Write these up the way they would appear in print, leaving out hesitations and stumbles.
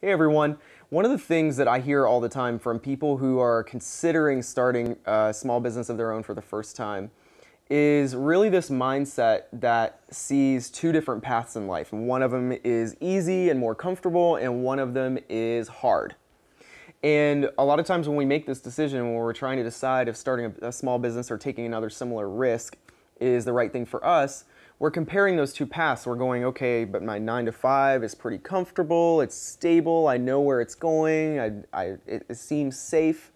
Hey everyone. One of the things that I hear all the time from people who are considering starting a small business of their own for the first time is really this mindset that sees two different paths in life. And one of them is easy and more comfortable, and one of them is hard. And a lot of times when we make this decision, when we're trying to decide if starting a small business or taking another similar risk is the right thing for us, we're comparing those two paths. We're going, okay, but my 9 to 5 is pretty comfortable, it's stable, I know where it's going, it seems safe.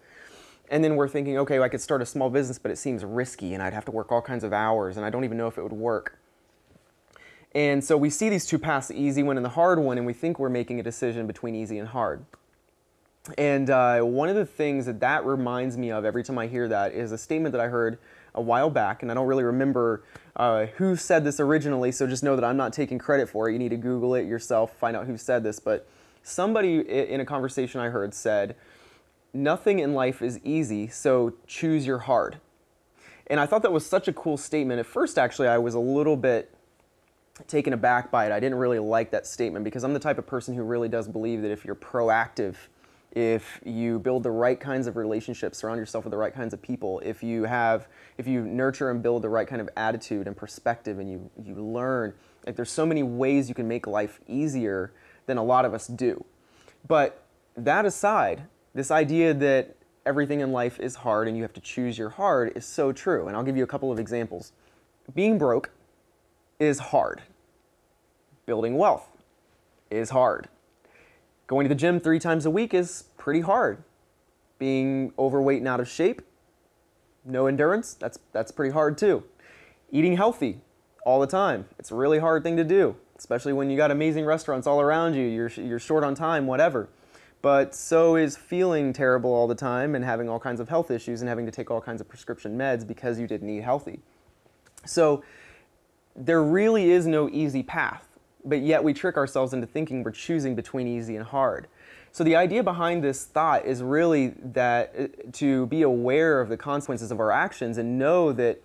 And then we're thinking, okay, well, I could start a small business, but it seems risky and I'd have to work all kinds of hours and I don't even know if it would work. And so we see these two paths, the easy one and the hard one, and we think we're making a decision between easy and hard. And one of the things that reminds me of every time I hear that is a statement that I heard a while back, and I don't really remember who said this originally, so just know that I'm not taking credit for it. You need to Google it yourself, find out who said this, but somebody in a conversation I heard said, "Nothing in life is easy, so choose your hard." And I thought that was such a cool statement. At first, actually, I was a little bit taken aback by it. I didn't really like that statement because I'm the type of person who really does believe that if you're proactive, if you build the right kinds of relationships, surround yourself with the right kinds of people, if you nurture and build the right kind of attitude and perspective, and you learn, like, there's so many ways you can make life easier than a lot of us do. But that aside, this idea that everything in life is hard and you have to choose your hard is so true. And I'll give you a couple of examples. Being broke is hard. Building wealth is hard. Going to the gym 3 times a week is pretty hard. Being overweight and out of shape, no endurance, that's pretty hard too. Eating healthy all the time, it's a really hard thing to do, especially when you got amazing restaurants all around you, you're short on time, whatever. But so is feeling terrible all the time and having all kinds of health issues and having to take all kinds of prescription meds because you didn't eat healthy. So there really is no easy path. But yet we trick ourselves into thinking we're choosing between easy and hard. So the idea behind this thought is really that to be aware of the consequences of our actions and know that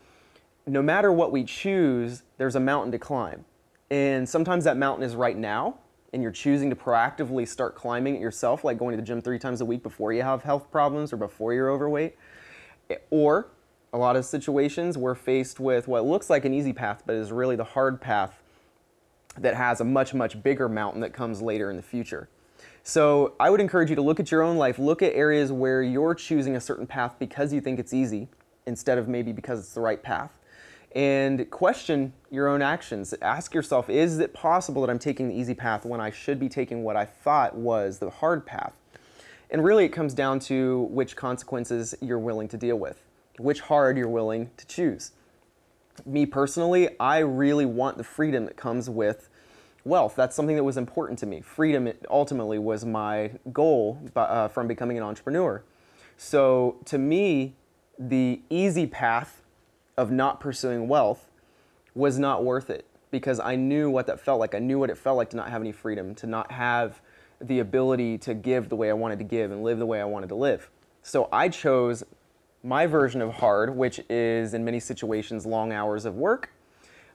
no matter what we choose, there's a mountain to climb. And sometimes that mountain is right now, and you're choosing to proactively start climbing it yourself, like going to the gym 3 times a week before you have health problems or before you're overweight. Or a lot of situations we're faced with what looks like an easy path, but is really the hard path that has a much, much bigger mountain that comes later in the future. So I would encourage you to look at your own life, look at areas where you're choosing a certain path because you think it's easy instead of maybe because it's the right path, and question your own actions. Ask yourself, is it possible that I'm taking the easy path when I should be taking what I thought was the hard path? And really it comes down to which consequences you're willing to deal with, which hard you're willing to choose. Me personally, I really want the freedom that comes with wealth. That's something that was important to me. Freedom ultimately was my goal from becoming an entrepreneur. So to me, the easy path of not pursuing wealth was not worth it because I knew what that felt like. I knew what it felt like to not have any freedom, to not have the ability to give the way I wanted to give and live the way I wanted to live. So I chose my version of hard, which is in many situations long hours of work,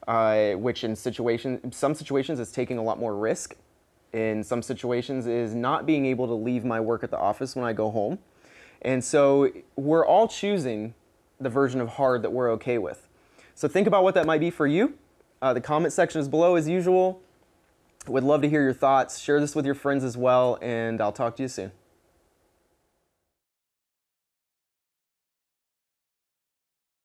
which in some situations is taking a lot more risk. In some situations is not being able to leave my work at the office when I go home. And so we're all choosing the version of hard that we're okay with. So think about what that might be for you. The comment section is below as usual. Would love to hear your thoughts. Share this with your friends as well, and I'll talk to you soon.